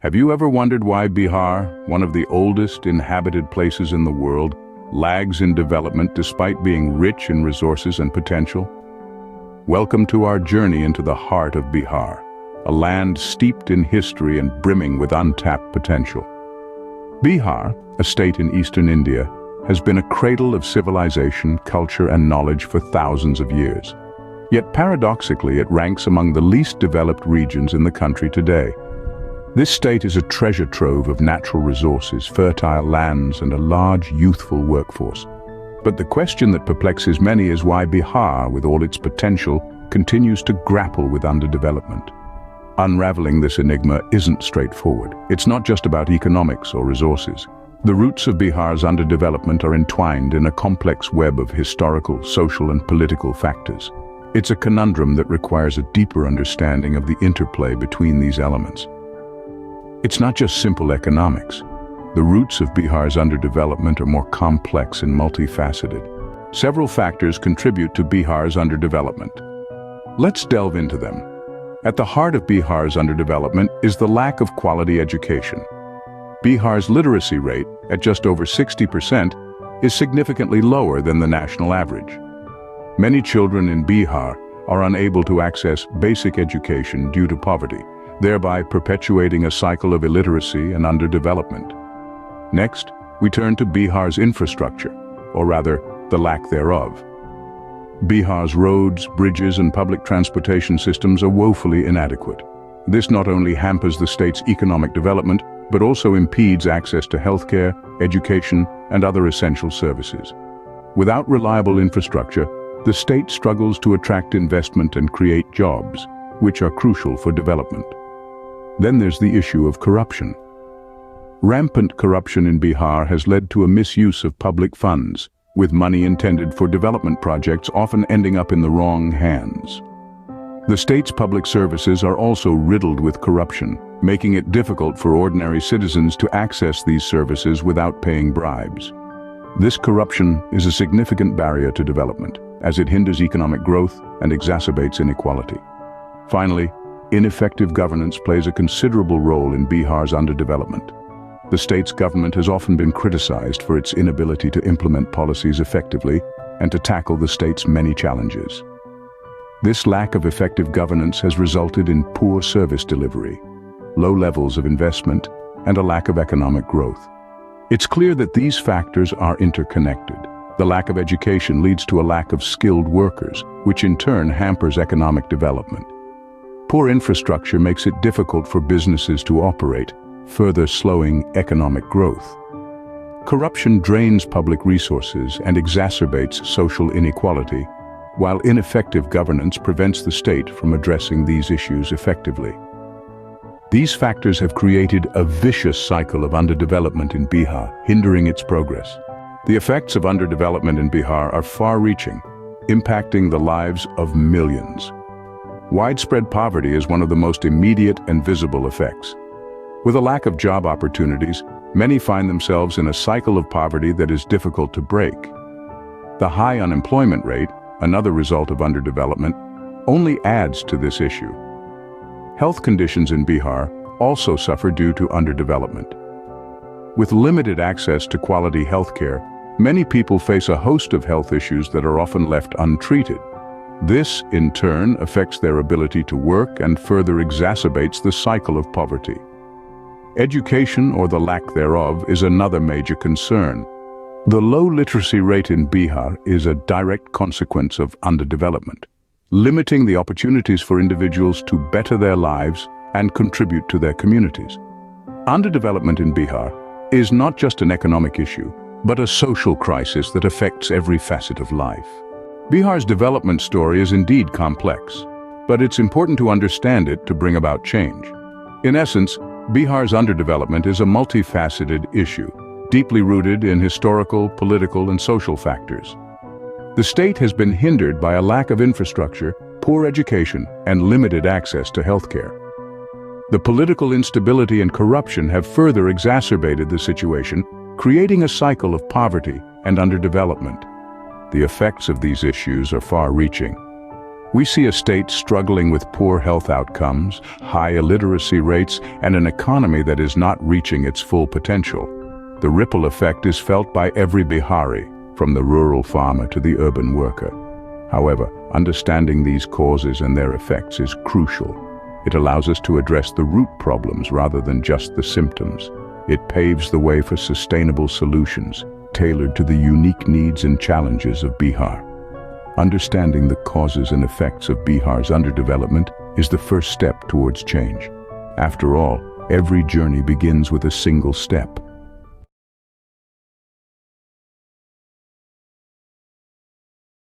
Have you ever wondered why Bihar, one of the oldest inhabited places in the world, lags in development despite being rich in resources and potential? Welcome to our journey into the heart of Bihar, a land steeped in history and brimming with untapped potential. Bihar, a state in eastern India, has been a cradle of civilization, culture, and knowledge for thousands of years. Yet paradoxically, it ranks among the least developed regions in the country today. This state is a treasure trove of natural resources, fertile lands, and a large, youthful workforce. But the question that perplexes many is why Bihar, with all its potential, continues to grapple with underdevelopment. Unraveling this enigma isn't straightforward. It's not just about economics or resources. The roots of Bihar's underdevelopment are entwined in a complex web of historical, social, and political factors. It's a conundrum that requires a deeper understanding of the interplay between these elements. It's not just simple economics. The roots of Bihar's underdevelopment are more complex and multifaceted. Several factors contribute to Bihar's underdevelopment. Let's delve into them. At the heart of Bihar's underdevelopment is the lack of quality education. Bihar's literacy rate, at just over 60%, is significantly lower than the national average. Many children in Bihar are unable to access basic education due to poverty, thereby perpetuating a cycle of illiteracy and underdevelopment. Next, we turn to Bihar's infrastructure, or rather, the lack thereof. Bihar's roads, bridges, and public transportation systems are woefully inadequate. This not only hampers the state's economic development, but also impedes access to healthcare, education, and other essential services. Without reliable infrastructure, the state struggles to attract investment and create jobs, which are crucial for development. Then there's the issue of corruption. Rampant corruption in Bihar has led to a misuse of public funds, with money intended for development projects often ending up in the wrong hands. The state's public services are also riddled with corruption, making it difficult for ordinary citizens to access these services without paying bribes. This corruption is a significant barrier to development, as it hinders economic growth and exacerbates inequality. Finally, ineffective governance plays a considerable role in Bihar's underdevelopment. The state's government has often been criticized for its inability to implement policies effectively and to tackle the state's many challenges. This lack of effective governance has resulted in poor service delivery, low levels of investment, and a lack of economic growth. It's clear that these factors are interconnected. The lack of education leads to a lack of skilled workers, which in turn hampers economic development. Poor infrastructure makes it difficult for businesses to operate, further slowing economic growth. Corruption drains public resources and exacerbates social inequality, while ineffective governance prevents the state from addressing these issues effectively. These factors have created a vicious cycle of underdevelopment in Bihar, hindering its progress. The effects of underdevelopment in Bihar are far-reaching, impacting the lives of millions. Widespread poverty is one of the most immediate and visible effects. With a lack of job opportunities, many find themselves in a cycle of poverty that is difficult to break. The high unemployment rate, another result of underdevelopment, only adds to this issue. Health conditions in Bihar also suffer due to underdevelopment. With limited access to quality healthcare, many people face a host of health issues that are often left untreated. This, in turn, affects their ability to work and further exacerbates the cycle of poverty. Education, or the lack thereof, is another major concern. The low literacy rate in Bihar is a direct consequence of underdevelopment, limiting the opportunities for individuals to better their lives and contribute to their communities. Underdevelopment in Bihar is not just an economic issue, but a social crisis that affects every facet of life. Bihar's development story is indeed complex, but it's important to understand it to bring about change. In essence, Bihar's underdevelopment is a multifaceted issue, deeply rooted in historical, political, and social factors. The state has been hindered by a lack of infrastructure, poor education, and limited access to healthcare. The political instability and corruption have further exacerbated the situation, creating a cycle of poverty and underdevelopment. The effects of these issues are far-reaching. We see a state struggling with poor health outcomes, high illiteracy rates, and an economy that is not reaching its full potential. The ripple effect is felt by every Bihari, from the rural farmer to the urban worker. However, understanding these causes and their effects is crucial. It allows us to address the root problems rather than just the symptoms. It paves the way for sustainable solutions, tailored to the unique needs and challenges of Bihar. Understanding the causes and effects of Bihar's underdevelopment is the first step towards change. After all, every journey begins with a single step.